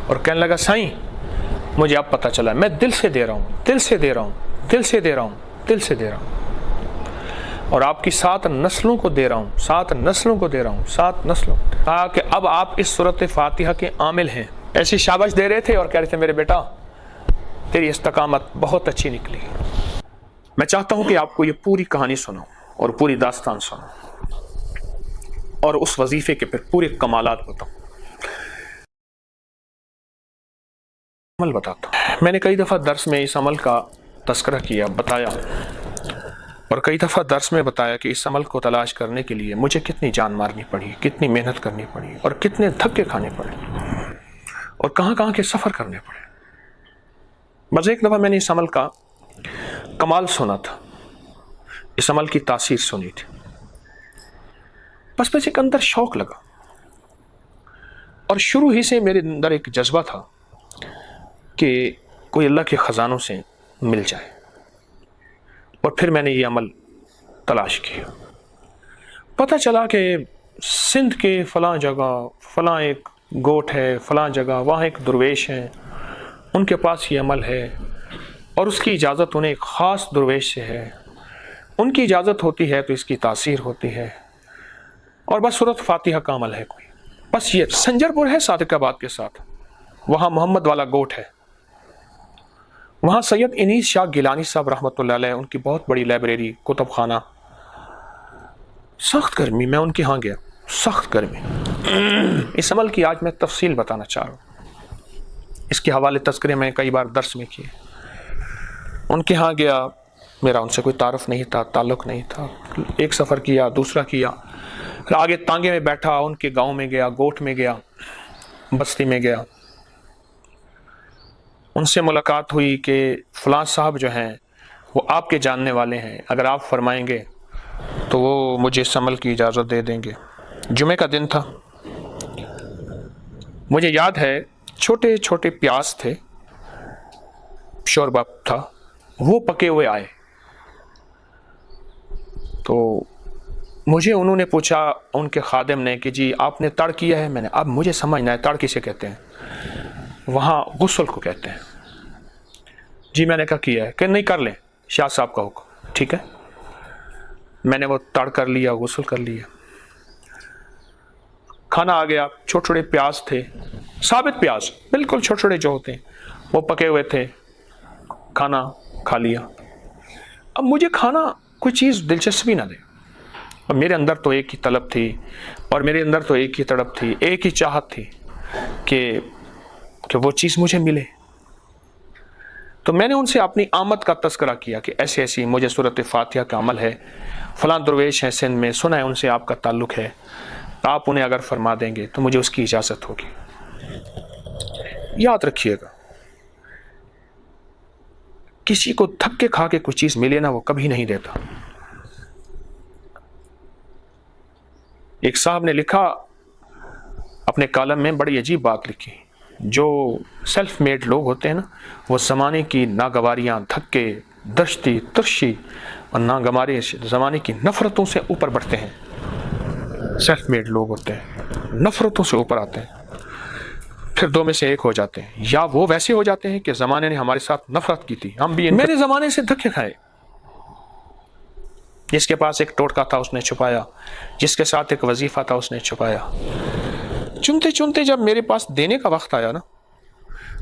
اور کہنے لگا سائیں مجھے اب پتہ چلا میں دل سے دے رہا ہوں، دل سے دے رہا ہوں، دل سے دے رہا ہوں، دل سے دے رہا ہوں، اور آپ کی 7 نسلوں کو دے رہا ہوں، 7 نسلوں کو دے رہا ہوں، 7 نسلوں۔ کہا کہ اب آپ اس سورۃ فاتحہ کے عامل ہیں۔ ایسی شاباش دے رہے تھے اور کہہ رہے تھے میرے بیٹا تیری استقامت بہت اچھی نکلی۔ میں چاہتا ہوں کہ آپ کو یہ پوری کہانی سناؤں اور پوری داستان سناؤں اور اس وظیفے کے پھر پورے کمالات بتاؤں۔ عمل بتاتا ہوں۔ میں نے کئی دفعہ درس میں اس عمل کا تذکرہ کیا، بتایا، اور کئی دفعہ درس میں بتایا کہ اس عمل کو تلاش کرنے کے لیے مجھے کتنی جان مارنی پڑی، کتنی محنت کرنی پڑی، اور کتنے دھکے کھانے پڑے، اور کہاں کہاں کے سفر کرنے پڑے۔ بس ایک دفعہ میں نے اس عمل کا کمال سنا تھا، اس عمل کی تاثیر سنی تھی، بس ایک اندر شوق لگا، اور شروع ہی سے میرے اندر ایک جذبہ تھا کہ کوئی اللہ کے خزانوں سے مل جائے، اور پھر میں نے یہ عمل تلاش کیا۔ پتہ چلا کہ سندھ کے فلاں جگہ فلاں ایک گوٹھ ہے، فلاں جگہ وہاں ایک درویش ہیں، ان کے پاس یہ عمل ہے، اور اس کی اجازت انہیں ایک خاص درویش سے ہے، ان کی اجازت ہوتی ہے تو اس کی تاثیر ہوتی ہے، اور بس سورۃ فاتحہ کا عمل ہے کوئی، بس یہ سنجر پور ہے صادق آباد کے ساتھ، وہاں محمد والا گوٹھ ہے، وہاں سید انیس شاہ گیلانی صاحب رحمۃ اللہ علیہ ان کی بہت بڑی لائبریری، کتب خانہ۔ سخت گرمی، میں ان کے ہاں گیا، سخت گرمی۔ اس عمل کی آج میں تفصیل بتانا چاہ رہا ہوں، اس کے حوالے تذکرے میں کئی بار درس میں کیے۔ ان کے ہاں گیا، میرا ان سے کوئی تعارف نہیں تھا، تعلق نہیں تھا، ایک سفر کیا، دوسرا کیا، پھر آگے تانگے میں بیٹھا، ان کے گاؤں میں گیا، گوٹھ میں گیا، بستی میں گیا، ان سے ملاقات ہوئی کہ فلاں صاحب جو ہیں وہ آپ کے جاننے والے ہیں، اگر آپ فرمائیں گے تو وہ مجھے اس عمل کی اجازت دے دیں گے۔ جمعے کا دن تھا، مجھے یاد ہے چھوٹے چھوٹے پیاز تھے، شوربہ تھا، وہ پکے ہوئے آئے، تو مجھے انہوں نے پوچھا، ان کے خادم نے، کہ جی آپ نے تڑ کیا ہے؟ میں نے، اب مجھے سمجھنا ہے تڑ کسے کہتے ہیں، وہاں غسل کو کہتے ہیں۔ جی میں نے کہا کیا ہے، کہ نہیں کر لیں، شاہ صاحب کا حکم، ٹھیک ہے۔ میں نے وہ تڑ کر لیا، غسل کر لیا، کھانا آ گیا، چھوٹے چھوٹے پیاز تھے، ثابت پیاز بالکل چھوٹے چھوٹے جو ہوتے ہیں، وہ پکے ہوئے تھے، کھانا کھا لیا۔ اب مجھے کھانا کوئی چیز دلچسپی نہ دے، اور میرے اندر تو ایک ہی طلب تھی، اور میرے اندر تو ایک ہی تڑپ تھی، ایک ہی چاہت تھی کہ وہ چیز مجھے ملے۔ تو میں نے ان سے اپنی آمد کا تذکرہ کیا کہ ایسی ایسی مجھے سورۃ فاتحہ کا عمل ہے، فلاں درویش ہیں سندھ میں، سنا ہے ان سے آپ کا تعلق ہے، آپ انہیں اگر فرما دیں گے تو مجھے اس کی اجازت ہوگی۔ یاد رکھیے گا، کسی کو دھکے کھا کے کوئی چیز ملے نا، وہ کبھی نہیں دیتا۔ ایک صاحب نے لکھا اپنے کالم میں، بڑی عجیب بات لکھی، جو سیلف میڈ لوگ ہوتے ہیں نا، وہ زمانے کی ناگواریاں، دھکے، دشتی، ترشی اور ناگواری زمانے کی نفرتوں سے اوپر بڑھتے ہیں۔ سیلف میڈ لوگ ہوتے ہیں، نفرتوں سے اوپر آتے ہیں، پھر دو میں سے ایک ہو جاتے ہیں، یا وہ ویسے ہو جاتے ہیں کہ زمانے نے ہمارے ساتھ نفرت کی تھی، ہم بھی میرے زمانے سے دھکے کھائے۔ جس کے پاس ایک ٹوٹکا تھا اس نے چھپایا، جس کے ساتھ ایک وظیفہ تھا اس نے چھپایا۔ چنتے چنتے جب میرے پاس دینے کا وقت آیا نا،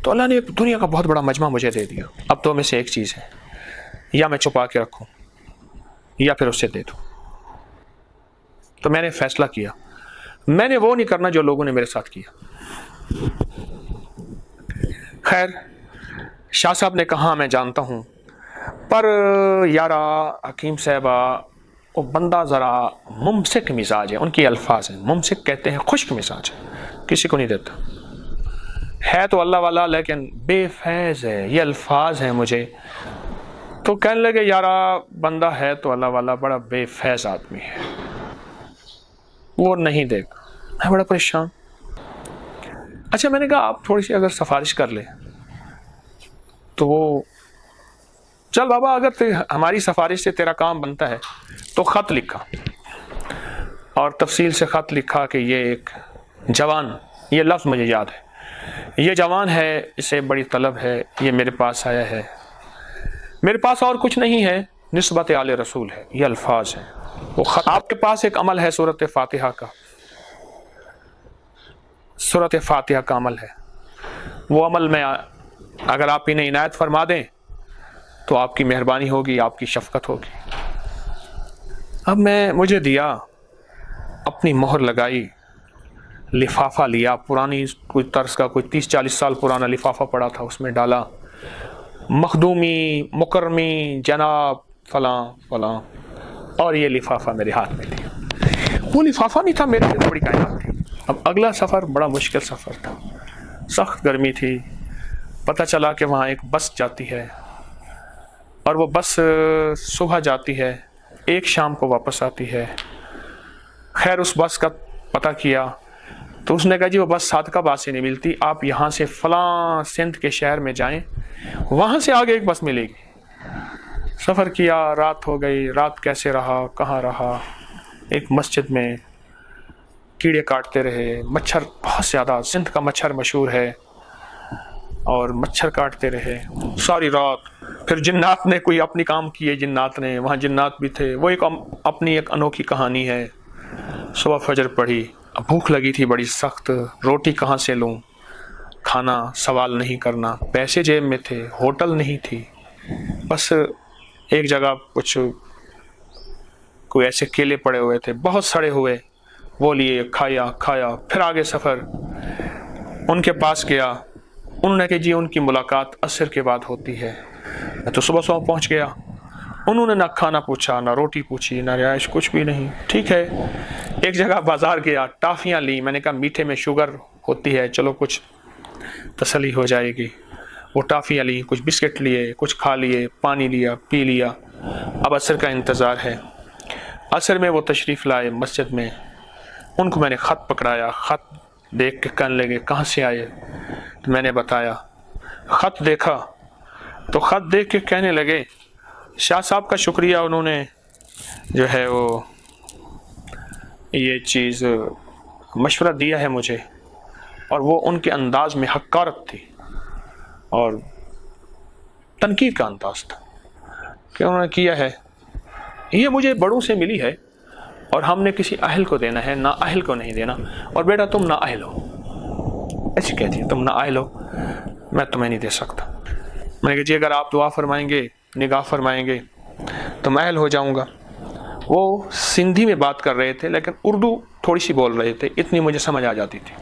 تو اللہ نے ایک دنیا کا بہت بڑا مجمع مجھے دے دیا۔ اب دو میں سے ایک چیز ہے، یا میں چھپا کے رکھوں یا پھر اسے دے دوں۔ تو میں نے فیصلہ کیا، میں نے وہ نہیں کرنا جو لوگوں نے میرے ساتھ کیا۔ خیر، شاہ صاحب نے کہا میں جانتا ہوں، پر یارا حکیم صاحبہ وہ بندہ ذرا ممسک مزاج ہے، ان کی الفاظ ہیں، ممسک کہتے ہیں خشک مزاج ہے، کسی کو نہیں دیتا، ہے تو اللہ والا لیکن بے فیض ہے، یہ الفاظ ہیں مجھے۔ تو کہنے لگے یارا بندہ ہے تو اللہ والا، بڑا بے فیض آدمی ہے، وہ نہیں دے گا۔ میں بڑا پریشان۔ اچھا میں نے کہا آپ تھوڑی سی اگر سفارش کر لے تو وہ، چل بابا اگر ہماری سفارش سے تیرا کام بنتا ہے تو خط لکھا، اور تفصیل سے خط لکھا کہ یہ ایک جوان، یہ لفظ مجھے یاد ہے، یہ جوان ہے، اسے بڑی طلب ہے، یہ میرے پاس آیا ہے، میرے پاس اور کچھ نہیں ہے، نسبت آل رسول ہے، یہ الفاظ ہیں۔ وہ آپ کے پاس ایک عمل ہے سورۃ فاتحہ کا، سورۃ فاتحہ کا عمل ہے، وہ عمل میں اگر آپ انہیں عنایت فرما دیں تو آپ کی مہربانی ہوگی، آپ کی شفقت ہوگی۔ اب مجھے دیا، اپنی مہر لگائی، لفافہ لیا، پرانی کوئی طرز کا، کوئی 30-40 سال پرانا لفافہ پڑا تھا، اس میں ڈالا، مخدومی، مکرمی، جناب فلاں فلاں، اور یہ لفافہ میرے ہاتھ میں تھی۔ وہ لفافہ نہیں تھا، میرے لیے بڑی کائنات تھی۔ اب اگلا سفر بڑا مشکل سفر تھا، سخت گرمی تھی، پتہ چلا کہ وہاں ایک بس جاتی ہے، اور وہ بس صبح جاتی ہے، ایک شام کو واپس آتی ہے۔ خیر اس بس کا پتہ کیا تو اس نے کہا جی وہ بس صادقہ آباد سے نہیں ملتی، آپ یہاں سے فلاں سندھ کے شہر میں جائیں، وہاں سے آگے ایک بس ملے گی۔ سفر کیا، رات ہو گئی، رات کیسے رہا، کہاں رہا، ایک مسجد میں کیڑے کاٹتے رہے، مچھر بہت زیادہ، سندھ کا مچھر مشہور ہے، اور مچھر کاٹتے رہے ساری رات۔ پھر جنات نے کوئی اپنی کام کیے، جنات نے، وہاں جنات بھی تھے، وہ اپنی ایک انوکھی کہانی ہے۔ صبح فجر پڑھی، بھوک لگی تھی بڑی سخت، روٹی کہاں سے لوں، کھانا سوال نہیں کرنا، پیسے جیب میں تھے، ہوٹل نہیں تھی، بس ایک جگہ کچھ کوئی ایسے کیلے پڑے ہوئے تھے بہت سڑے ہوئے، وہ لیے، کھایا، پھر آگے سفر۔ ان کے پاس گیا، انہوں نے کہا جی ان کی ملاقات عصر کے بعد ہوتی ہے۔ میں تو صبح پہنچ گیا، انہوں نے نہ کھانا پوچھا، نہ روٹی پوچھی، نہ رہائش، کچھ بھی نہیں۔ ٹھیک ہے، ایک جگہ بازار گیا، ٹافیاں لی، میں نے کہا میٹھے میں شوگر ہوتی ہے، چلو کچھ تسلی ہو جائے گی۔ وہ ٹافیاں لی، کچھ بسکٹ لیے، کچھ کھا لیے، پانی لیا، پی لیا۔ اب عصر کا انتظار ہے۔ عصر میں وہ تشریف لائے مسجد میں، ان کو میں نے خط پکڑایا، خط دیکھ کے کہنے لگے کہاں سے آئے؟ تو میں نے بتایا، خط دیکھا تو خط دیکھ کے کہنے لگے شاہ صاحب کا شکریہ، انہوں نے جو ہے وہ یہ چیز مشورہ دیا ہے مجھے، اور وہ ان کے انداز میں حقارت تھی اور تنقید کا انداز تھا کہ انہوں نے کیا ہے، یہ مجھے بڑوں سے ملی ہے اور ہم نے کسی اہل کو دینا ہے، نا اہل کو نہیں دینا، اور بیٹا تم نا اہل ہو، ایسی کہتی ہے، تم نا اہل ہو، میں تمہیں نہیں دے سکتا۔ میں نے کہا جی اگر آپ دعا فرمائیں گے، نگاہ فرمائیں گے تو میں اہل ہو جاؤں گا۔ وہ سندھی میں بات کر رہے تھے لیکن اردو تھوڑی سی بول رہے تھے، اتنی مجھے سمجھ آ جاتی تھی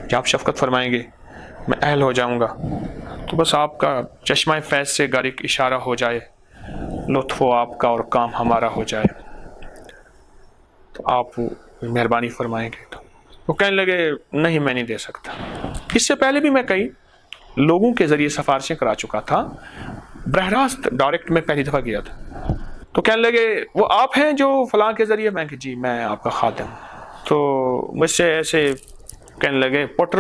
کہ آپ شفقت فرمائیں گے میں اہل ہو جاؤں گا، تو بس آپ کا چشمہ فیض سے گر ایک اشارہ ہو جائے، لطف و آپ کا اور کام ہمارا ہو جائے، تو آپ مہربانی فرمائیں گے۔ تو وہ کہنے لگے نہیں میں نہیں دے سکتا۔ اس سے پہلے بھی میں کئی لوگوں کے ذریعے سفارشیں کرا چکا تھا، براہ راست ڈائریکٹ میں پہلی دفعہ گیا تھا، تو کہنے لگے وہ آپ ہیں جو فلاں کے ذریعے؟ میں کہ جی میں آپ کا خادم۔ تو مجھ سے ایسے کہنے لگے پٹر،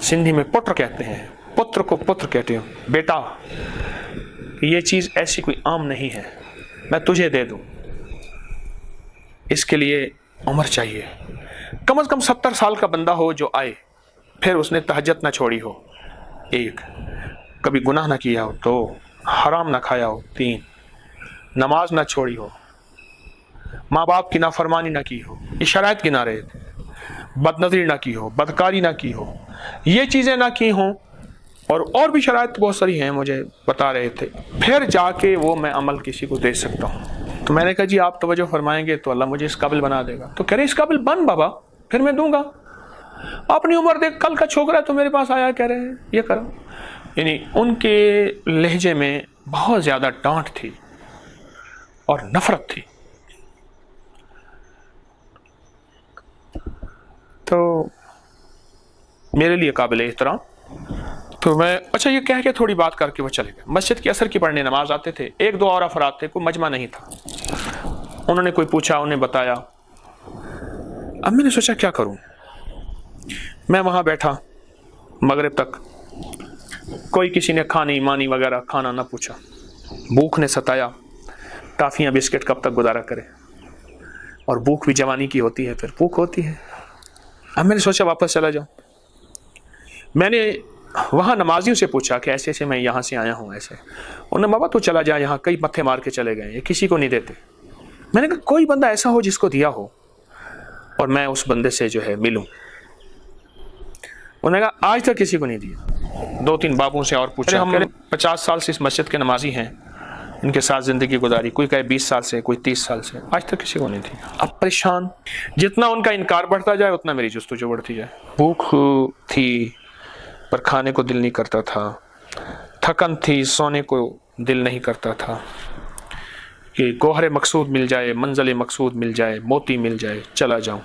سندھی میں پٹر کہتے ہیں، پتر کو پتر کہتے ہیں، بیٹا یہ چیز ایسی کوئی عام نہیں ہے، میں تجھے دے دوں، اس کے لیے عمر چاہیے، کم از کم 70 سال کا بندہ ہو جو آئے، پھر اس نے تہجد نہ چھوڑی ہو، 1 کبھی گناہ نہ کیا ہو، 2 حرام نہ کھایا ہو، 3 نماز نہ چھوڑی ہو، ماں باپ کی نافرمانی نہ کی ہو، یہ شرائط گنا رہے تھے، بد نظری نہ کی ہو، بدکاری نہ کی ہو، یہ چیزیں نہ کی ہوں، اور بھی شرائط بہت ساری ہیں مجھے بتا رہے تھے، پھر جا کے وہ میں عمل کسی کو دے سکتا ہوں۔ تو میں نے کہا جی آپ توجہ فرمائیں گے تو اللہ مجھے اس قابل بنا دے گا۔ تو کہہ رہے اس قابل بن بابا، پھر میں دوں گا، اپنی عمر دیکھ، کل کا چھوکرا ہے تو میرے پاس آیا کہہ رہے ہیں یہ کرو۔ یعنی ان کے لہجے میں بہت زیادہ ڈانٹ تھی اور نفرت تھی۔ تو میرے لیے قابل احترام۔ تو میں اچھا یہ کہہ کے تھوڑی بات کر کے وہ چلے گئے۔ مسجد کی عصر کی پڑھنے نماز آتے تھے، 1-2 اور افراد تھے، کوئی مجمع نہیں تھا۔ انہوں نے کوئی پوچھا، انہیں بتایا۔ اب میں نے سوچا کیا کروں، میں وہاں بیٹھا مغرب تک، کوئی کسی نے کھانی مانی وغیرہ کھانا نہ پوچھا، بھوک نے ستایا، ٹافیاں بسکٹ کب تک گزارا کرے، اور بھوک بھی جوانی کی ہوتی ہے، پھر بھوک ہوتی ہے۔ اب میں نے سوچا واپس چلا جاؤں۔ میں نے وہاں نمازیوں سے پوچھا کہ ایسے ایسے میں یہاں سے آیا ہوں ایسے. انہوں نے بابا تو چلا جا, یہاں کئی متھے مار کے چلے گئے, یہ کسی کو نہیں دیتے. میں نے کہا کوئی بندہ ایسا ہو جس کو دیا ہو اور میں اس بندے سے جو ہے ملوں. انہوں نے کہا آج تک کسی کو نہیں دیا. 2-3 بابوں سے اور پوچھا, ہم 50 سال سے اس مسجد کے نمازی ہیں, ان کے ساتھ زندگی گزاری, کوئی کہے 20 سال سے, کوئی 30 سال سے, آج تک کسی کو نہیں دی. اب پریشان, جتنا ان کا انکار بڑھتا جائے اتنا میری جستجو بڑھتی جائے. بھوک تھی پر کھانے کو دل نہیں کرتا تھا, تھکن تھی سونے کو دل نہیں کرتا تھا, کہ گوہر مقصود مل جائے, منزل مقصود مل جائے, موتی مل جائے, چلا جاؤں.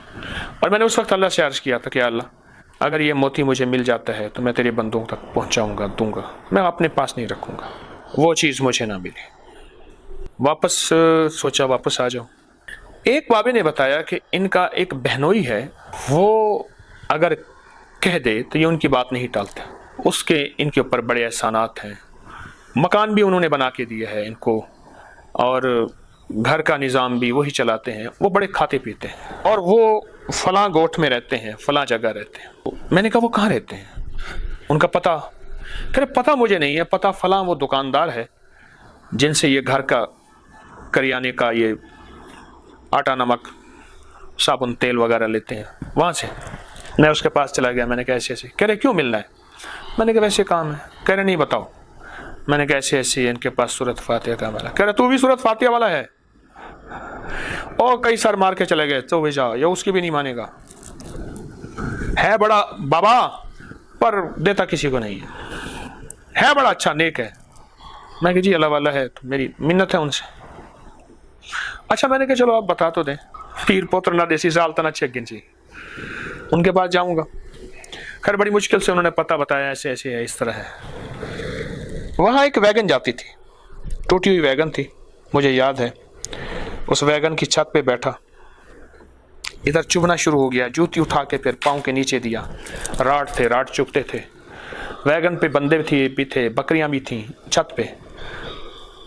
اور میں نے اس وقت اللہ سے عرض کیا تھا کہ اللہ اگر یہ موتی مجھے مل جاتا ہے تو میں تیرے بندوں تک پہنچاؤں گا, دوں گا, میں اپنے پاس نہیں رکھوں گا. وہ چیز مجھے نہ ملی. واپس سوچا واپس آ جاؤں. ایک بابے نے بتایا کہ ان کا ایک بہنوئی ہے, وہ اگر کہہ دے تو یہ ان کی بات نہیں ٹالتا. اس کے ان کے اوپر بڑے احسانات ہیں, مکان بھی انہوں نے بنا کے دیا ہے ان کو, اور گھر کا نظام بھی وہی چلاتے ہیں. وہ بڑے کھاتے پیتے ہیں, اور وہ فلاں گوٹھ میں رہتے ہیں, فلاں جگہ رہتے ہیں. میں نے کہا وہ کہاں رہتے ہیں, ان کا پتہ؟ کہ پتہ مجھے نہیں ہے, پتہ فلاں وہ دکاندار ہے جن سے یہ گھر کا کریانے کا یہ آٹا نمک صابن تیل وغیرہ لیتے ہیں, وہاں سے. میں اس کے پاس چلا گیا, میں نے کہا ایسے ایسے. کہہ رہے کیوں ملنا ہے؟ میں نے کہا ویسے کام ہے. کہہ رہے نہیں بتاؤ. میں نے کہا ایسے ایسے ان کے پاس سورۃ فاتحہ کا والا. کہہ رہے تو بھی سورۃ فاتحہ والا ہے؟ اور کئی سر مار کے چلے گئے. تو جا, یہ اس کی بھی نہیں مانے گا, ہے بڑا بابا پر دیتا کسی کو نہیں ہے بڑا اچھا نیک ہے. میں کہ جی اللہ والا ہے, تو میری منت ہے ان سے. اچھا, میں نے کہا چلو آپ بتا تو دیں. پیر پوتر نہ دیسی سالتا نہ چھک گنچی, ان کے پاس جاؤں گا. خیر بڑی مشکل سے انہوں نے پتہ بتایا, ایسے ایسے ہے, اس طرح ہے. وہاں ایک ویگن جاتی تھی, ٹوٹی ہوئی ویگن تھی, مجھے یاد ہے. اس ویگن کی چھت پہ بیٹھا, ادھر چبھنا شروع ہو گیا, جوتی اٹھا کے پھر پاؤں کے نیچے دیا. راڈ تھے, راڈ چبھتے تھے. ویگن پہ بندے بھی تھے, بکریاں بھی تھیں, چھت پہ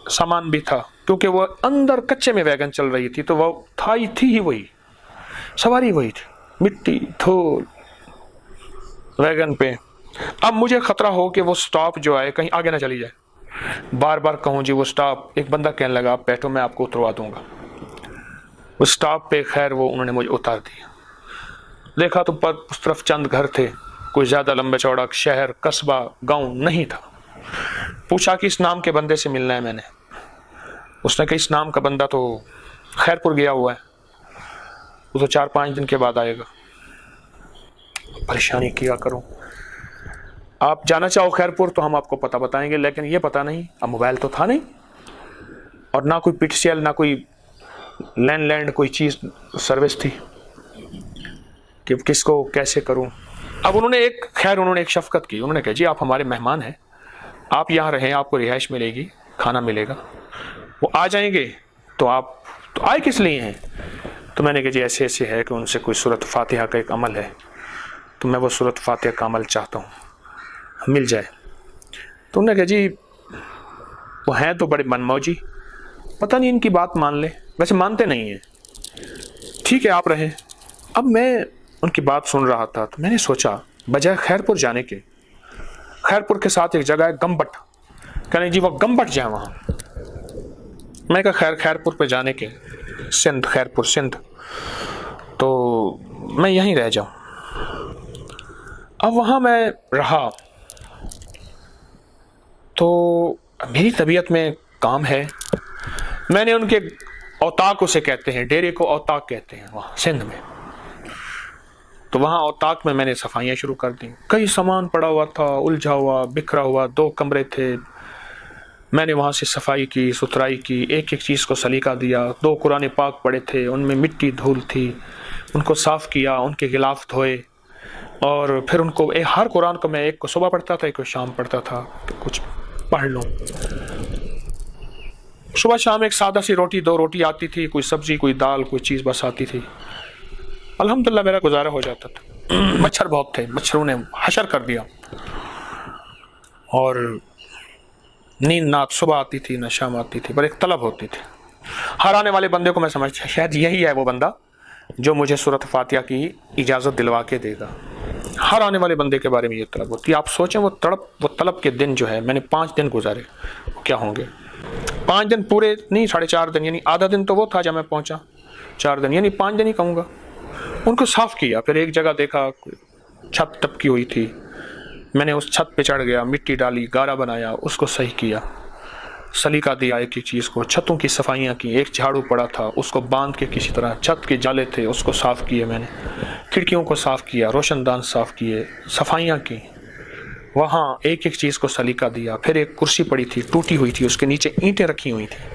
سامان بھی تھا, کیونکہ وہ اندر کچے میں ویگن چل رہی تھی, تو وہ تھی ہی وہی, سواری وہی تھی, مٹی دھول ویگن پہ. اب مجھے خطرہ ہو کہ وہ سٹاپ جو آئے کہیں آگے نہ چلی جائے. بار بار کہوں جی وہ سٹاپ. ایک بندہ کہنے لگا آپ بیٹھو میں آپ کو اتروا دوں گا. وہ سٹاپ پہ خیر وہ انہوں نے مجھے اتار دیا. دیکھا تو اس طرف چند گھر تھے, کوئی زیادہ لمبے چوڑا شہر قصبہ گاؤں نہیں تھا. پوچھا کہ اس نام کے بندے سے ملنا ہے میں نے. اس نے کہا اس نام کا بندہ تو خیر پور گیا ہوا ہے, وہ تو 4-5 دن کے بعد آئے گا. پریشانی کیا کروں. آپ جانا چاہو خیر پور تو ہم آپ کو پتہ بتائیں گے, لیکن یہ پتہ نہیں, اب موبائل تو تھا نہیں, اور نہ کوئی پی ٹی سی ایل, نہ کوئی لینڈ کوئی چیز سروس تھی کہ کس کو کیسے کروں. اب انہوں نے ایک شفقت کی. انہوں نے کہا جی آپ ہمارے مہمان ہیں, آپ یہاں رہیں, آپ کو رہائش ملے گی, کھانا ملے گا. وہ آ جائیں گے تو آپ تو آئے کس لیے ہیں؟ تو میں نے کہا جی ایسے ایسے ہے کہ ان سے کوئی سورۃ فاتحہ کا ایک عمل ہے, تو میں وہ سورۃ فاتحہ کا عمل چاہتا ہوں, مل جائے. تو انہوں نے کہا جی وہ ہیں تو بڑے من موجی, پتہ نہیں ان کی بات مان لیں, ویسے مانتے نہیں ہیں. ٹھیک ہے آپ رہیں. اب میں ان کی بات سن رہا تھا, تو میں نے سوچا بجائے خیر پور جانے کے, خیر پور کے ساتھ ایک جگہ ہے گمبٹ, کہنے جی وہ گمبٹ جائیں وہاں. میں کہا خیر پور پہ جانے کے, سندھ, خیر پور سندھ, تو میں یہیں رہ جاؤں. اب وہاں میں رہا تو میری طبیعت میں کام ہے. میں نے ان کے اوتاق اسے کہتے ہیں, ڈیرے کو اوتاق کہتے ہیں وہاں سندھ میں. تو وہاں اوتاق میں نے صفائیاں شروع کر دیں. کئی سامان پڑا ہوا تھا, الجھا ہوا, بکھرا ہوا, 2 کمرے تھے. میں نے وہاں سے صفائی کی, ستھرائی کی, ایک ایک چیز کو سلیقہ دیا. 2 قرآن پاک پڑے تھے, ان میں مٹی دھول تھی, ان کو صاف کیا, ان کے غلاف دھوئے, اور پھر ان کو ہر قرآن کو میں ایک کو صبح پڑھتا تھا, ایک کو شام پڑھتا تھا, کچھ پڑھ لوں. صبح شام ایک سادہ سی روٹی, 2 روٹی آتی تھی, کوئی سبزی, کوئی دال, کوئی چیز بس آتی تھی. الحمدللہ میرا گزارا ہو جاتا تھا. مچھر بہت تھے, مچھروں نے حشر کر دیا, اور نیند نہ صبح آتی تھی نہ شام آتی تھی, پر ایک طلب ہوتی تھی. ہر آنے والے بندے کو میں سمجھتا شاید یہی ہے وہ بندہ جو مجھے سورۃ فاتحہ کی اجازت دلوا کے دے گا. ہر آنے والے بندے کے بارے میں یہ طلب ہوتی ہے. آپ سوچیں وہ طلب کے دن جو ہے میں نے 5 دن گزارے کیا ہوں گے. 5 دن پورے نہیں 4.5 دن, یعنی آدھا دن تو وہ تھا جب میں پہنچا, 4 دن یعنی 5 دن ہی کہوں گا. ان کو صاف کیا, پھر ایک جگہ دیکھا چھت ٹپکی ہوئی تھی, میں نے اس چھت پہ چڑھ گیا, مٹی ڈالی, گارا بنایا, اس کو صحیح کیا, سلیقہ دیا ایک ایک چیز کو, چھتوں کی صفائیاں کی. ایک جھاڑو پڑا تھا اس کو باندھ کے کسی طرح, چھت کے جالے تھے اس کو صاف کیے میں نے, کھڑکیوں کو صاف کیا, روشن دان صاف کیے, صفائیاں کی. وہاں ایک ایک چیز کو سلیقہ دیا. پھر ایک کرسی پڑی تھی ٹوٹی ہوئی تھی, اس کے نیچے اینٹیں رکھی ہوئی تھیں.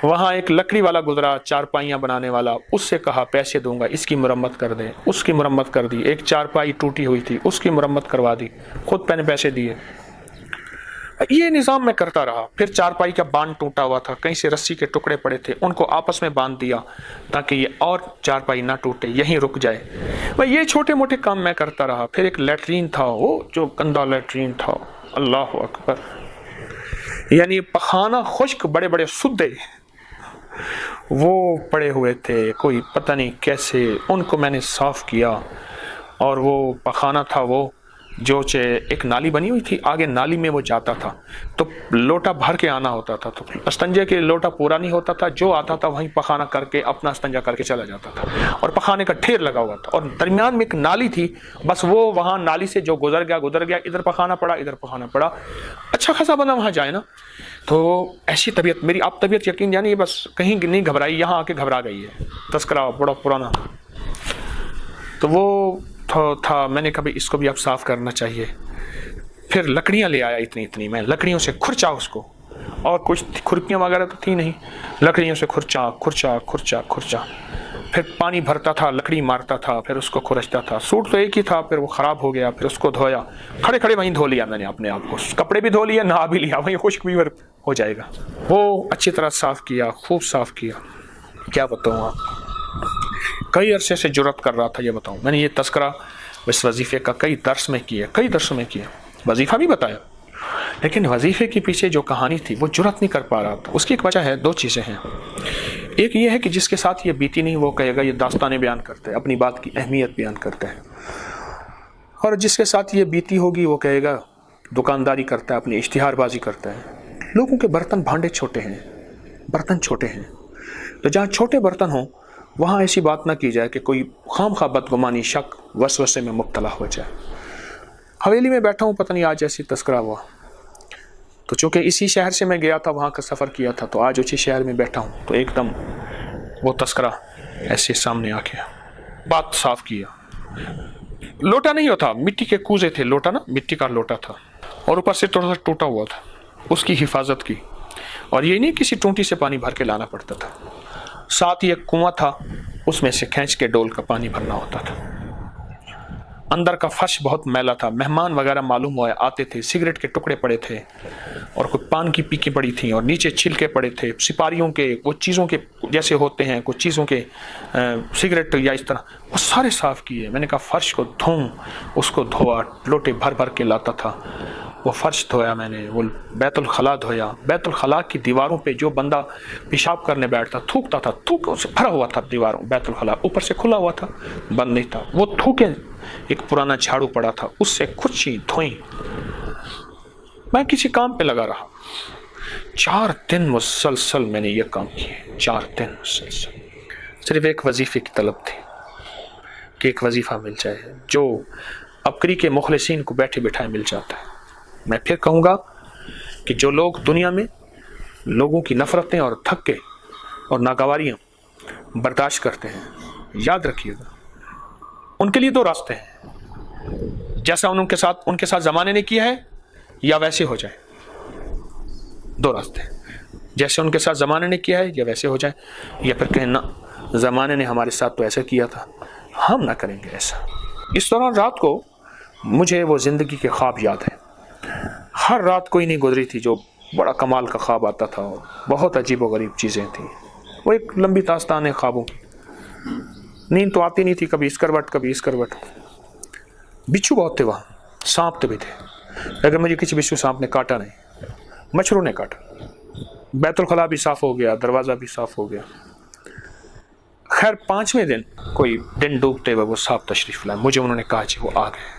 وہاں ایک لکڑی والا گزرا, چارپائیاں بنانے والا, اس سے کہا پیسے دوں گا, اس کی مرمت کر دے. اس کی مرمت کر دی. ایک چارپائی ٹوٹی ہوئی تھی اس کی مرمت کروا دی, خود میں نے پیسے دیے. یہ نظام میں کرتا رہا. پھر چارپائی کا باندھ ٹوٹا ہوا تھا, کہیں سے رسی کے ٹکڑے پڑے تھے, ان کو آپس میں باندھ دیا تاکہ یہ اور چارپائی نہ ٹوٹے, یہیں رک جائے. یہ چھوٹے موٹے کام میں کرتا رہا. پھر ایک لیٹرین تھا, وہ جو گندا لیٹرین تھا, اللہ اکبر, یعنی پخانہ خشک, بڑے بڑے سدے وہ پڑے ہوئے تھے, کوئی پتہ نہیں کیسے, ان کو میں نے صاف کیا. اور وہ پخانہ تھا وہ جو ایک نالی بنی ہوئی تھی, آگے نالی میں وہ جاتا تھا تو لوٹا بھر کے آنا ہوتا تھا, تو استنجے کے لوٹا پورا نہیں ہوتا تھا, جو آتا تھا وہیں پخانہ کر کے اپنا استنجا کر کے چلا جاتا تھا. اور پخانے کا ڈھیر لگا ہوا تھا, اور درمیان میں ایک نالی تھی, بس وہ وہاں نالی سے جو گزر گیا, ادھر پخانہ پڑا, ادھر پخانہ پڑا. اچھا خاصا بندہ وہاں جائے نا, تو ایسی طبیعت میری, آپ طبیعت یقین جانیے بس کہیں نہیں گھبرائی, یہاں آ کے گھبرا گئی ہے. تذکرہ بڑا پرانا. تو وہ تھا, میں نے کبھی اس کو بھی اب صاف کرنا چاہیے. پھر لکڑیاں لے آیا اتنی, میں لکڑیوں سے کھرچا اس کو, اور کچھ کھرپیاں وغیرہ تو تھی نہیں, لکڑیوں سے کھرچا. پھر پانی بھرتا تھا, لکڑی مارتا تھا, پھر اس کو کھرچتا تھا. سوٹ تو ایک ہی تھا, پھر وہ خراب ہو گیا, پھر اس کو دھویا, کھڑے وہیں دھو لیا میں نے اپنے آپ کو, کپڑے بھی دھو لیے, نہا بھی لیا, وہیں خشک بھی ہو جائے گا. وہ اچھی طرح صاف کیا, خوب صاف کیا. کیا بتاؤں آپ, کئی عرصے سے جرات کر رہا تھا, یہ بتاؤں. میں نے یہ تذکرہ اس وظیفے کا کئی درسوں میں کیا, وظیفہ بھی بتایا, لیکن وظیفے کے پیچھے جو کہانی تھی وہ جرات نہیں کر پا رہا تھا. اس کی ایک وجہ ہے, 2 چیزیں ہیں. ایک یہ ہے کہ جس کے ساتھ یہ بیتی نہیں وہ کہے گا یہ داستانیں بیان کرتے ہیں, اپنی بات کی اہمیت بیان کرتے ہیں. اور جس کے ساتھ یہ بیتی ہوگی وہ کہے گا دکانداری کرتا ہے, اپنی اشتہار بازی کرتا ہے. لوگوں کے بھانڈے چھوٹے ہیں, برتن چھوٹے ہیں, تو جہاں چھوٹے برتن ہوں وہاں ایسی بات نہ کی جائے کہ کوئی خام خواہ بدگمانی, شک, وسوسے میں مبتلا ہو جائے. حویلی میں بیٹھا ہوں, پتہ نہیں آج ایسی تذکرہ ہوا, تو چونکہ اسی شہر سے میں گیا تھا, وہاں کا سفر کیا تھا, تو آج اسی شہر میں بیٹھا ہوں, تو ایک دم وہ تذکرہ ایسے سامنے آ گیا. بات صاف کیا. لوٹا نہیں ہوتا, مٹی کے کوزے تھے, لوٹا نا مٹی کا لوٹا تھا, اور اوپر سے تھوڑا سا ٹوٹا ہوا تھا, اس کی حفاظت کی. اور یہ نہیں کسی ٹونٹی سے پانی بھر کے لانا پڑتا تھا, ساتھ ہی ایک کنواں تھا, اس میں سے کھینچ کے ڈول کا پانی بھرنا ہوتا تھا. اندر کا فرش بہت میلا تھا, مہمان وغیرہ معلوم ہوا آتے تھے, سگریٹ کے ٹکڑے پڑے تھے, اور کوئی پان کی پیکی پڑی تھیں, اور نیچے چھلکے پڑے تھے, سپاریوں کے وہ چیزوں کے جیسے ہوتے ہیں, کچھ چیزوں کے سگریٹ یا اس طرح, وہ سارے صاف کیے. میں نے کہا فرش کو دھوؤں, اس کو دھویا, لوٹے بھر کے لاتا تھا, وہ فرش دھویا میں نے. وہ بیت الخلاء دھویا. بیت الخلاء کی دیواروں پہ جو بندہ پیشاب کرنے بیٹھتا تھوکتا تھا, تھوک سے بھرا ہوا تھا دیواروں. بیت الخلاء اوپر سے کھلا ہوا تھا, بند نہیں تھا. وہ تھوکے, ایک پرانا جھاڑو پڑا تھا, اس سے کھچی دھوئی. میں کسی کام پہ لگا رہا, 4 دن مسلسل میں نے یہ کام کیے, 4 دن مسلسل. صرف ایک وظیفے کی طلب تھی کہ ایک وظیفہ مل جائے جو عبقری کے مخلصین کو بیٹھے بٹھائے مل جاتا ہے. میں پھر کہوں گا کہ جو لوگ دنیا میں لوگوں کی نفرتیں اور دھکے اور ناگواریاں برداشت کرتے ہیں, یاد رکھیے گا ان کے لیے 2 راستے ہیں, جیسا ان کے ساتھ زمانے نے کیا ہے یا ویسے ہو جائے. 2 راستے, جیسے ان کے ساتھ زمانے نے کیا ہے یا ویسے ہو جائے, یا پھر کہیں نہ زمانے نے ہمارے ساتھ تو ایسا کیا تھا, ہم نہ کریں گے ایسا. اس دوران رات کو مجھے وہ زندگی کے خواب یاد ہیں. ہر رات کوئی نہیں گزری تھی جو بڑا کمال کا خواب آتا تھا, اور بہت عجیب و غریب چیزیں تھیں. وہ ایک لمبی داستان ہے خوابوں کی. نیند تو آتی نہیں تھی, کبھی اس کروٹ کبھی اس کروٹ. بچھو بہت تھے وہاں, سانپ بھی تھے, لیکن مجھے کسی بچھو سانپ نے کاٹا نہیں, مچھروں نے کاٹا. بیت الخلاء بھی صاف ہو گیا, دروازہ بھی صاف ہو گیا. خیر 5ویں دن کوئی دن ڈوبتے ہوئے وہ صاحب تشریف لائے. مجھے انہوں نے کہا جی وہ آ گئے.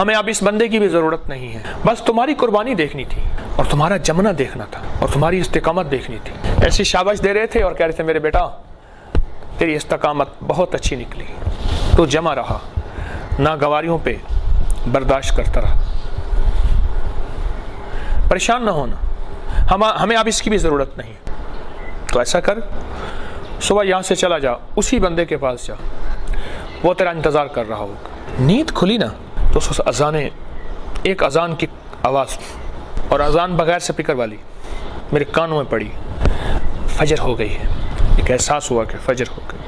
ہمیں اب اس بندے کی بھی ضرورت نہیں ہے، بس تمہاری قربانی دیکھنی تھی اور تمہارا جمنا دیکھنا تھا اور تمہاری استقامت دیکھنی تھی۔ ایسی شاباش دے رہے تھے اور کہہ رہے تھے میرے بیٹا تیری استقامت بہت اچھی نکلی، تو جمع رہا، ناگواریوں پہ برداشت کرتا رہا، پریشان نہ ہونا، ہمیں اب اس کی بھی ضرورت نہیں۔ تو ایسا کر، صبح یہاں سے چلا جا، اسی بندے کے پاس جا، وہ تیرا انتظار کر رہا ہوگا۔ نیند کھلی نا تو اس ایک اذان کی آواز، اور اذان بغیر سپیکر والی میرے کانوں میں پڑی، فجر ہو گئی ہے۔ ایک احساس ہوا کہ فجر ہو گئی۔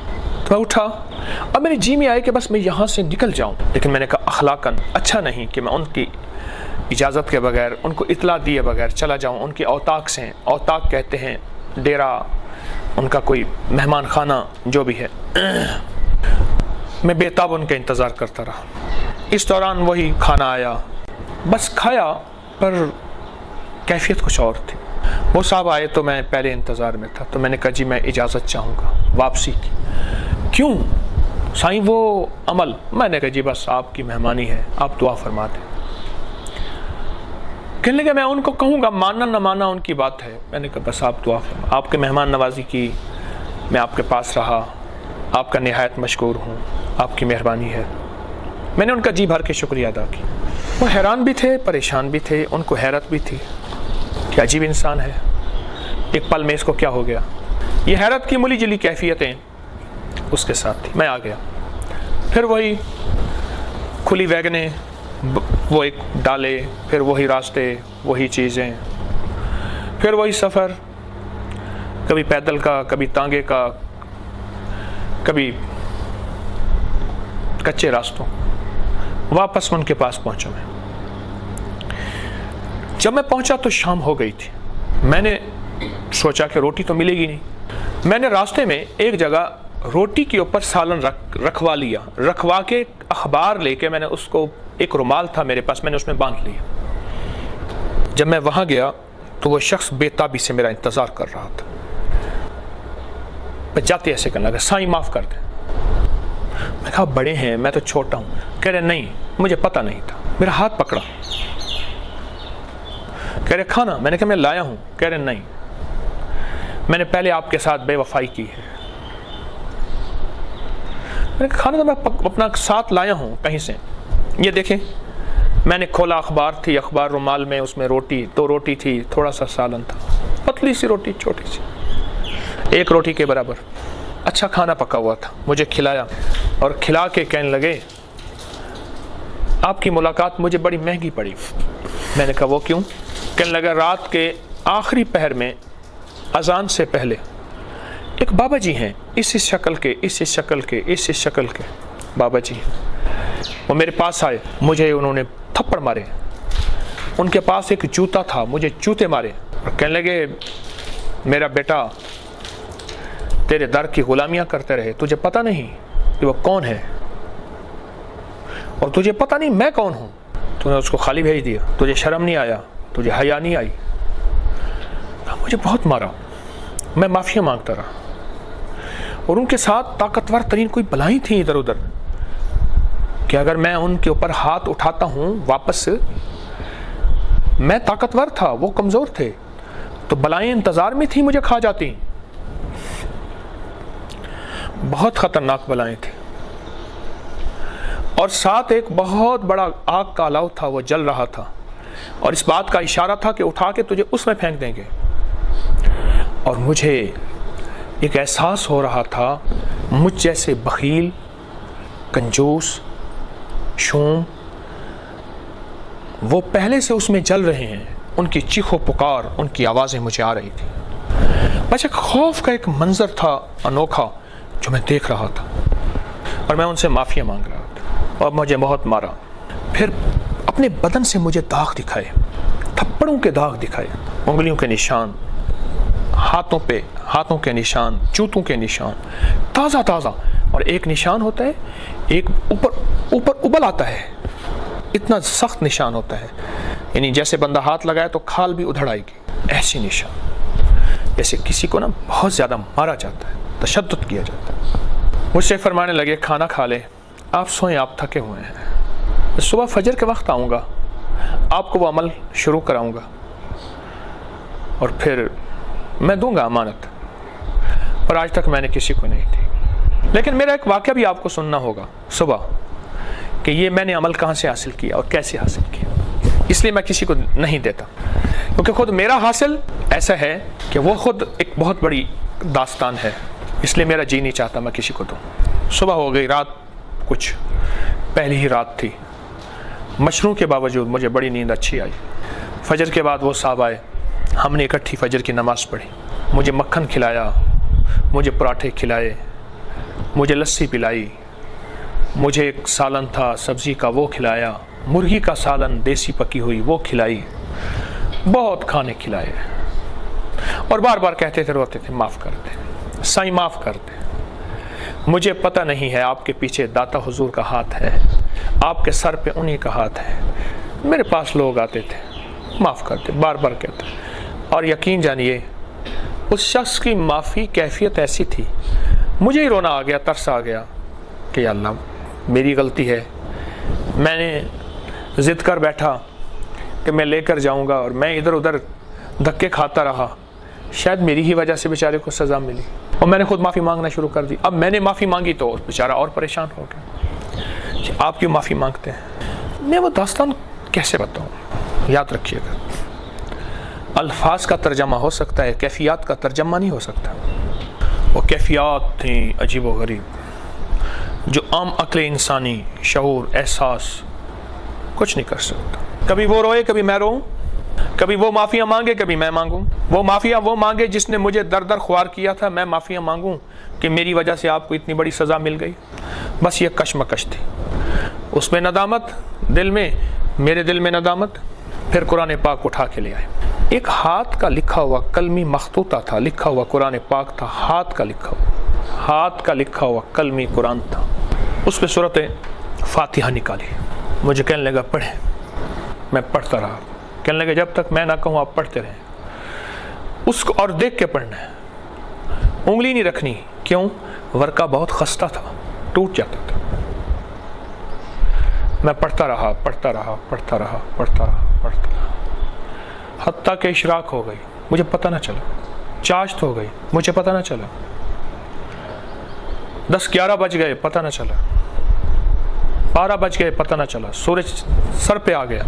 تو میں اٹھا، اب میرے جی میں آئے کہ بس میں یہاں سے نکل جاؤں، لیکن میں نے کہا اخلاقاً اچھا نہیں کہ میں ان کی اجازت کے بغیر، ان کو اطلاع دیے بغیر چلا جاؤں۔ ان کے اوطاق سے، اوطاق کہتے ہیں ڈیرا، ان کا کوئی مہمان خانہ جو بھی ہے۔ میں بے تاب ان کا انتظار کرتا رہا۔ اس دوران وہی کھانا آیا، بس کھایا، پر کیفیت کچھ اور تھی۔ وہ صاحب آئے تو میں پہلے انتظار میں تھا، تو میں نے کہا جی میں اجازت چاہوں گا واپسی کی۔ کیوں سائیں؟ وہ عمل۔ میں نے کہا جی بس آپ کی مہمانی ہے، آپ دعا فرما دیں۔ کہنے لگے میں ان کو کہوں گا، ماننا نہ ماننا ان کی بات ہے۔ میں نے کہا بس آپ دعا فرما، آپ کے مہمان نوازی کی، میں آپ کے پاس رہا، آپ کا نہایت مشکور ہوں، آپ کی مہربانی ہے۔ میں نے ان کا جی بھر کے شکریہ ادا کی۔ وہ حیران بھی تھے، پریشان بھی تھے، ان کو حیرت بھی تھی کہ عجیب انسان ہے، ایک پل میں اس کو کیا ہو گیا۔ یہ حیرت کی ملی جلی کیفیتیں اس کے ساتھ تھی۔ میں آ گیا، پھر وہی کھلی ویگنیں، وہ ایک ڈالے، پھر وہی راستے، وہی چیزیں، پھر وہی سفر، کبھی پیدل کا، کبھی تانگے کا، کبھی کچے راستوں۔ واپس ان کے پاس پہنچا میں۔ جب میں پہنچا تو شام ہو گئی تھی۔ میں نے سوچا کہ روٹی تو ملے گی نہیں۔ میں نے راستے میں ایک جگہ روٹی کے اوپر سالن رکھوا لیا، رکھوا کے اخبار لے کے میں نے اس کو، ایک رومال تھا میرے پاس، میں نے اس میں باندھ لیا۔ جب میں وہاں گیا تو وہ شخص بے تابی سے میرا انتظار کر رہا تھا۔ میں جاتے ایسے کرنے لگا، سائیں معاف کر دیں۔ میں کہا بڑے ہیں، میں تو چھوٹا ہوں۔ کہہ رہے نہیں، مجھے پتہ نہیں تھا۔ میرا ہاتھ پکڑا، کہہ رہے کھانا؟ میں نے کہا میں لایا ہوں۔ کہہ رہے نہیں، میں نے پہلے آپ کے ساتھ بے وفائی کی ہے۔ میں نے کہا کھانا تو میں اپنا ساتھ لایا ہوں کہیں سے۔ یہ دیکھیں، میں نے کھولا، اخبار تھی، اخبار رومال میں، اس میں روٹی، 2 روٹی تھی، تھوڑا سا سالن تھا، پتلی سی روٹی، چھوٹی سی، 1 روٹی کے برابر۔ اچھا کھانا پکا ہوا تھا، مجھے کھلایا اور کھلا کے کہنے لگے آپ کی ملاقات مجھے بڑی مہنگی پڑی۔ میں نے کہا وہ کیوں؟ کہنے لگا رات کے آخری پہر میں اذان سے پہلے ایک بابا جی ہیں، اس شکل کے بابا جی ہیں، وہ میرے پاس آئے، مجھے انہوں نے تھپڑ مارے، ان کے پاس ایک جوتا تھا، مجھے جوتے مارے اور کہنے لگے میرا بیٹا تیرے در کی غلامیاں کرتے رہے، تجھے پتہ نہیں کہ وہ کون ہے، اور تجھے پتہ نہیں میں کون ہوں، تو نے اس کو خالی بھیج دیا، تجھے شرم نہیں آیا، تجھے حیا نہیں آئی۔ مجھے بہت مارا، میں معافیاں مانگتا رہا، اور ان کے ساتھ طاقتور ترین کوئی بلائیں تھیں ادھر ادھر کہ اگر میں ان کے اوپر ہاتھ اٹھاتا ہوں واپس، میں طاقتور تھا، وہ کمزور تھے، تو بلائیں انتظار میں تھیں، مجھے کھا جاتی۔ بہت خطرناک بلائیں تھیں، اور ساتھ ایک بہت بڑا آگ کا الاؤ تھا، وہ جل رہا تھا، اور اس بات کا اشارہ تھا کہ اٹھا کے تجھے اس میں پھینک دیں گے۔ اور مجھے ایک احساس ہو رہا تھا مجھ جیسے بخیل، کنجوس، شوم، وہ پہلے سے اس میں جل رہے ہیں، ان کی چیخ و پکار، ان کی آوازیں مجھے آ رہی تھی۔ بس ایک خوف کا ایک منظر تھا انوکھا جو میں دیکھ رہا تھا، اور میں ان سے معافیاں مانگ رہا تھا، اور مجھے بہت مارا۔ پھر اپنے بدن سے مجھے داغ دکھائے، تھپڑوں کے داغ دکھائے، انگلیوں کے نشان، ہاتھوں کے نشان، جوتوں کے نشان، تازہ تازہ، اور ایک نشان ہوتا ہے، ایک اوپر ابل آتا ہے، اتنا سخت نشان ہوتا ہے، یعنی جیسے بندہ ہاتھ لگائے تو کھال بھی ادھڑ آئے گی، ایسی نشان، جیسے کسی کو نا بہت زیادہ مارا جاتا ہے، تشدد کیا جاتا ہے۔ مجھ سے فرمانے لگے کھانا کھا لے، آپ سوئیں، آپ تھکے ہوئے ہیں۔ صبح فجر کے وقت آؤں گا، آپ کو وہ عمل شروع کراؤں گا اور پھر میں دوں گا امانت، اور آج تک میں نے کسی کو نہیں دی۔ لیکن میرا ایک واقعہ بھی آپ کو سننا ہوگا صبح کہ یہ میں نے عمل کہاں سے حاصل کیا اور کیسے حاصل کیا، اس لیے میں کسی کو نہیں دیتا، کیونکہ خود میرا حاصل ایسا ہے کہ وہ خود ایک بہت بڑی داستان ہے، اس لیے میرا جی نہیں چاہتا میں کسی کو دوں۔ صبح ہو گئی، رات کچھ پہلی ہی رات تھی، مشروع کے باوجود مجھے بڑی نیند اچھی آئی۔ فجر کے بعد وہ صاحب آئے، ہم نے اکٹھی فجر کی نماز پڑھی، مجھے مکھن کھلایا، مجھے پراٹھے کھلائے، مجھے لسی پلائی، مجھے ایک سالن تھا سبزی کا وہ کھلایا، مرغی کا سالن دیسی پکی ہوئی وہ کھلائی، بہت کھانے کھلائے، اور بار بار کہتے تھے، روتے تھے، معاف کر دے سائیں، معاف کر دے، مجھے پتہ نہیں ہے آپ کے پیچھے داتا حضور کا ہاتھ ہے، آپ کے سر پہ انہی کا ہاتھ ہے۔ میرے پاس لوگ آتے تھے، معاف کر دے، بار بار کہتے، اور یقین جانیے اس شخص کی معافی کیفیت ایسی تھی، مجھے ہی رونا آ گیا، ترس آ گیا کہ یا اللہ میری غلطی ہے، میں نے ضد کر بیٹھا کہ میں لے کر جاؤں گا، اور میں ادھر ادھر دھکے کھاتا رہا، شاید میری ہی وجہ سے بیچارے کو سزا ملی، اور میں نے خود معافی مانگنا شروع کر دی۔ اب میں نے معافی مانگی تو بیچارہ اور پریشان ہو گیا کہ آپ کیوں معافی مانگتے ہیں۔ میں وہ داستان کیسے بتاؤں؟ یاد رکھیے گا، الفاظ کا ترجمہ ہو سکتا ہے، کیفیات کا ترجمہ نہیں ہو سکتا۔ وہ کیفیات تھیں عجیب و غریب جو عام عقل انسانی، شعور، احساس کچھ نہیں کر سکتا۔ کبھی وہ روئے، کبھی میں روؤں، کبھی وہ معافیاں مانگے، کبھی میں مانگوں، وہ معافیاں وہ مانگے جس نے مجھے در در خوار کیا تھا، میں معافیاں مانگوں کہ میری وجہ سے آپ کو اتنی بڑی سزا مل گئی۔ بس یہ کشمکش تھی، اس میں ندامت دل میں، میرے دل میں ندامت، پھر قرآن پاک اٹھا کے لے آئے۔ ایک ہاتھ کا لکھا ہوا کلمی مخطوطہ تھا، لکھا ہوا قرآن پاک تھا، ہاتھ کا لکھا ہوا کلمی قرآن تھا، اس پہ سورۃ فاتحہ نکالی، مجھے کہنے لگا پڑھیں، میں پڑھتا رہا، کہنے لگا جب تک میں نہ کہوں آپ پڑھتے رہیں، اس کو اور دیکھ کے پڑھنا ہے، انگلی نہیں رکھنی، کیوں؟ ورقہ بہت خستہ تھا، ٹوٹ جاتا تھا۔ میں پڑھتا رہا، حتیٰ کہ اشراق ہو گئی، مجھے پتہ نہ چلا، چاشت ہو گئی، مجھے پتہ نہ چلا، 10-11 بج گئے، پتہ نہ چلا، 12 بج گئے، پتہ نہ چلا، سورج سر پہ آ گیا،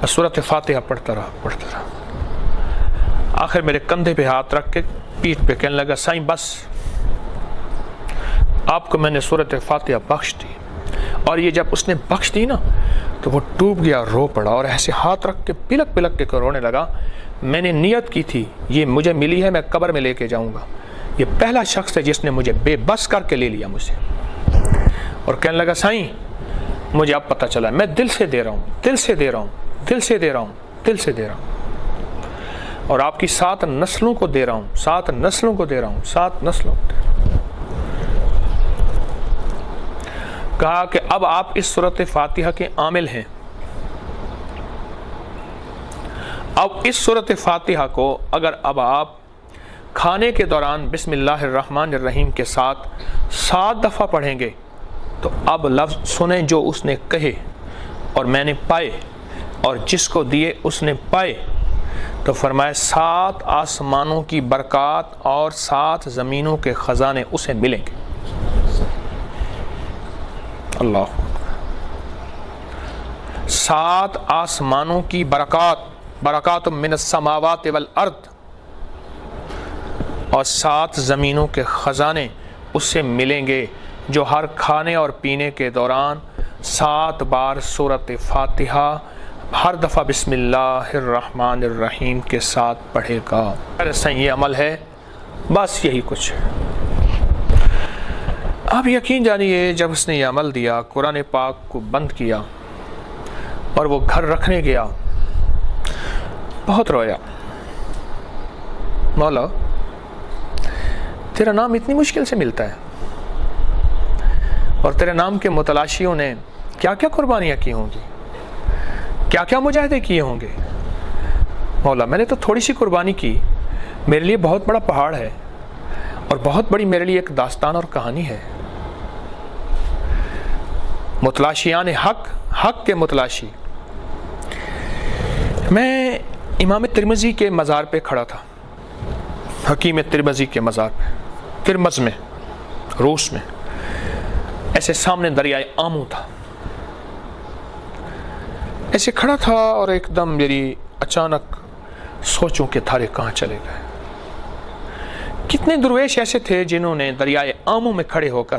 سورۃ فاتحہ پڑھتا رہا، آخر میرے کندھے پہ ہاتھ رکھ کے پیٹھ پہ کہنے لگا سائیں بس، آپ کو میں نے سورۃ فاتحہ بخش دی۔ اور یہ جب اس نے بخش دی نا تو وہ ڈوب گیا، رو پڑا، اور ایسے ہاتھ رکھ کے پلک پلک کے رونے لگا، میں نے نیت کی تھی یہ مجھے ملی ہے، میں قبر میں لے کے جاؤں گا، یہ پہلا شخص ہے جس نے مجھے بے بس کر کے لے لیا مجھ سے۔ اور کہنے لگا سائیں مجھے اب پتہ چلا، میں دل سے دے رہا ہوں، اور آپ کی 7 نسلوں کو دے رہا ہوں، 7 نسلوں کو دے رہا ہوں۔ کہا کہ اب آپ اس سورۃ فاتحہ کے عامل ہیں، اب اس سورۃ فاتحہ کو اگر اب آپ کھانے کے دوران بسم اللہ الرحمن الرحیم کے ساتھ 7 دفعہ پڑھیں گے تو اب لفظ سنیں جو اس نے کہے اور میں نے پائے، اور جس کو دیے اس نے پائے، تو فرمائے 7 آسمانوں کی برکات اور 7 زمینوں کے خزانے اسے ملیں گے۔ اللہ، 7 آسمانوں کی برکات من السماوات والارض، اور 7 زمینوں کے خزانے اس سے ملیں گے جو ہر کھانے اور پینے کے دوران 7 بار سورۃ فاتحہ ہر دفعہ بسم اللہ الرحمن الرحیم کے ساتھ پڑھے گا۔ ایسا یہ عمل ہے، بس یہی کچھ ہے۔ آپ یقین جانیے جب اس نے یہ عمل دیا، قرآن پاک کو بند کیا اور وہ گھر رکھنے گیا، بہت رویا، مولا تیرا نام اتنی مشکل سے ملتا ہے، اور تیرے نام کے متلاشیوں نے کیا کیا قربانیاں کی ہوں گی، کیا کیا مجاہدے کیے ہوں گے، مولا میں نے تو تھوڑی سی قربانی کی، میرے لیے بہت بڑا پہاڑ ہے، اور بہت بڑی میرے لیے ایک داستان اور کہانی ہے۔ متلاشیان حق حق کے متلاشی۔ میں امام ترمذی کے مزار پہ کھڑا تھا، حکیم ترمذی کے مزار پہ، ترمز میں، روس میں۔ ایسے سامنے دریائے آمو تھا، ایسے کھڑا تھا اور ایک دم میری اچانک سوچوں کے دھارے کہاں چلے گئے۔ کتنے درویش ایسے تھے جنہوں نے دریائے آمو میں کھڑے ہو کر،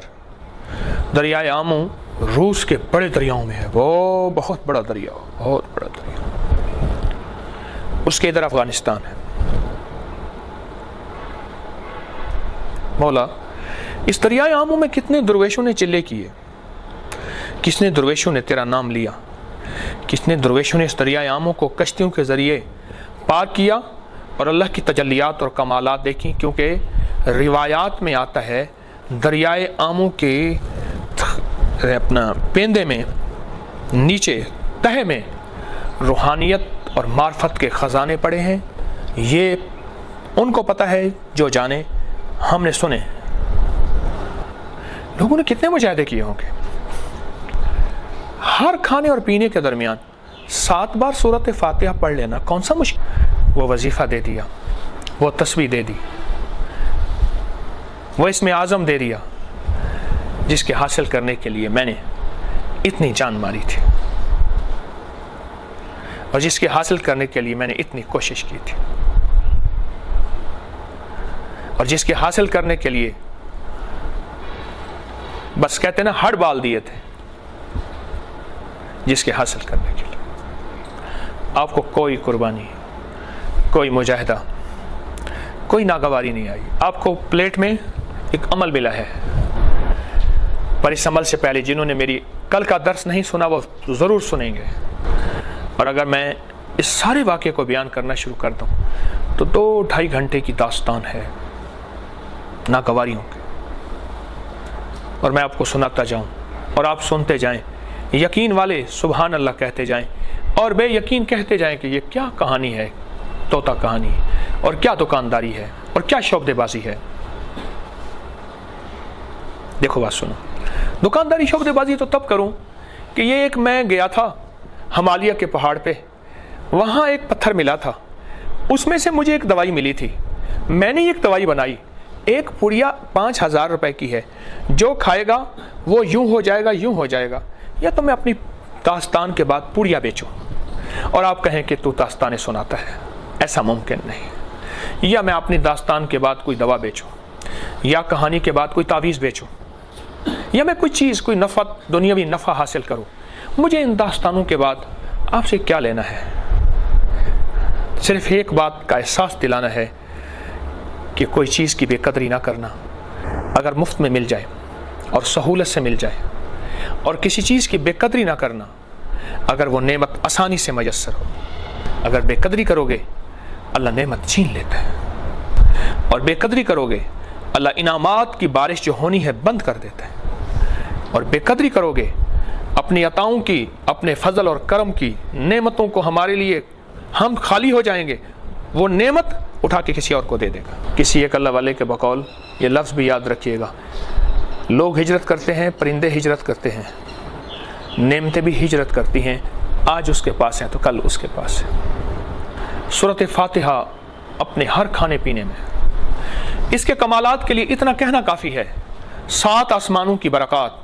دریائے آمو روس کے بڑے دریاؤں میں ہے، وہ بہت بڑا دریا، بہت بڑا دریا، اس کے ادھر افغانستان ہے۔ مولا، اس دریائے آمو میں کتنے درویشوں نے چلے کیے، کتنے درویشوں نے تیرا نام لیا، کتنے درویشوں نے اس دریائے آمو کو کشتیوں کے ذریعے پار کیا اور اللہ کی تجلیات اور کمالات دیکھی۔ کیونکہ روایات میں آتا ہے دریائے آمو کے اپنا پیندے میں، نیچے تہہ میں روحانیت اور معرفت کے خزانے پڑے ہیں۔ یہ ان کو پتہ ہے جو جانے، ہم نے سنے۔ لوگوں نے کتنے مجاہدے کیے ہوں گے۔ ہر کھانے اور پینے کے درمیان 7 بار سورۃ فاتحہ پڑھ لینا کون سا مشکل؟ وہ وظیفہ دے دیا، وہ تسبیح دے دی، وہ اسم اعظم دے دیا، جس کے حاصل کرنے کے لیے میں نے اتنی جان ماری تھی، اور جس کے حاصل کرنے کے لیے میں نے اتنی کوشش کی تھی، اور جس کے حاصل کرنے کے لیے بس کہتے نا ہڑ بال دیے تھے، جس کے حاصل کرنے کے لیے آپ کو کوئی قربانی، کوئی مجاہدہ، کوئی ناگواری نہیں آئی۔ آپ کو پلیٹ میں ایک عمل ملا ہے، پر اس عمل سے پہلے جنہوں نے میری کل کا درس نہیں سنا وہ ضرور سنیں گے۔ اور اگر میں اس سارے واقعے کو بیان کرنا شروع کر دوں تو 2-2.5 گھنٹے کی داستان ہے ناگواریوں کی، اور میں آپ کو سناتا جاؤں اور آپ سنتے جائیں، یقین والے سبحان اللہ کہتے جائیں اور بے یقین کہتے جائیں کہ یہ کیا کہانی ہے، طوطا کہانی، اور کیا دکانداری ہے، اور کیا شعبدے بازی ہے۔ دیکھو بات سنو، دکانداری شعبدے بازی تو تب کروں کہ یہ ایک میں گیا تھا ہمالیہ کے پہاڑ پہ، وہاں ایک پتھر ملا تھا، اس میں سے مجھے ایک دوائی ملی تھی، میں نے ایک دوائی بنائی، ایک پڑیا 5000 روپے کی ہے، جو کھائے گا وہ یوں ہو جائے گا، یوں ہو جائے گا۔ یا تو میں اپنی داستان کے بعد پڑیا بیچوں اور آپ کہیں کہ تو داستانیں سناتا ہے، ایسا ممکن نہیں۔ یا میں اپنی داستان کے بعد کوئی دوا بیچوں، یا کہانی کے بعد کوئی تعویذ بیچوں، یا میں کوئی چیز، کوئی نفع، دنیاوی نفع حاصل کروں۔ مجھے ان داستانوں کے بعد آپ سے کیا لینا ہے؟ صرف ایک بات کا احساس دلانا ہے کہ کوئی چیز کی بے قدری نہ کرنا، اگر مفت میں مل جائے اور سہولت سے مل جائے، اور کسی چیز کی بے قدری نہ کرنا اگر وہ نعمت آسانی سے میسر ہو۔ اگر بے قدری کرو گے اللہ نعمت چھین لیتا ہے، اور بے قدری کرو گے اللہ انعامات کی بارش جو ہونی ہے بند کر دیتا ہے، اور بے قدری کرو گے اپنی عطاؤں کی، اپنے فضل اور کرم کی نعمتوں کو ہمارے لیے ہم خالی ہو جائیں گے، وہ نعمت اٹھا کے کسی اور کو دے دے گا۔ کسی ایک اللہ والے کے بقول یہ لفظ بھی یاد رکھیے گا، لوگ ہجرت کرتے ہیں، پرندے ہجرت کرتے ہیں، نعمتیں بھی ہجرت کرتی ہیں، آج اس کے پاس ہیں تو کل اس کے پاس ہے۔ سورۃ فاتحہ اپنے ہر کھانے پینے میں، اس کے کمالات کے لیے اتنا کہنا کافی ہے، 7 آسمانوں کی برکات،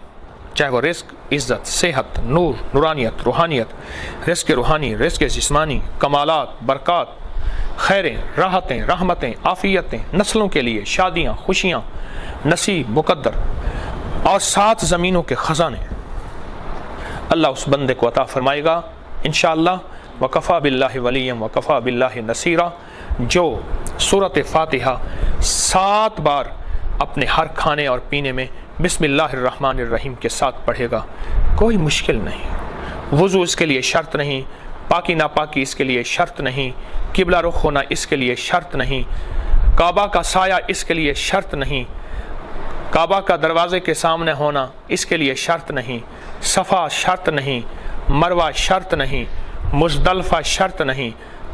چاہے وہ رزق، عزت، صحت، نور، نورانیت، روحانیت، رزق روحانی، رزق جسمانی، کمالات، برکات، خیریں، راحتیں، رحمتیں، عافیتیں، نسلوں کے لیے شادیاں، خوشیاں، نصیب، مقدر، اور 7 زمینوں کے خزانے اللہ اس بندے کو عطا فرمائے گا انشاءاللہ۔ وکفا باللہ ولیا وکفا باللہ نصیرا، جو سورۃ فاتحہ 7 بار اپنے ہر کھانے اور پینے میں بسم اللہ الرحمن الرحیم کے ساتھ پڑھے گا، کوئی مشکل نہیں۔ وضو اس کے لیے شرط نہیں، پاکی ناپاکی اس کے لیے شرط نہیں، قبلہ رخ ہونا اس کے لیے شرط نہیں، کعبہ کا سایہ اس کے لیے شرط نہیں، کعبہ کا دروازے کے سامنے ہونا اس کے لیے شرط نہیں، صفا شرط نہیں، مروہ شرط نہیں، مزدلفہ شرط نہیں،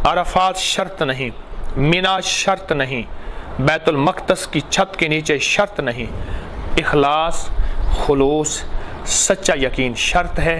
عرفات شرط نہیں، مینا شرط نہیں، بیت المقدس کی چھت کے نیچے شرط نہیں، اخلاص، خلوص، سچا یقین شرط ہے،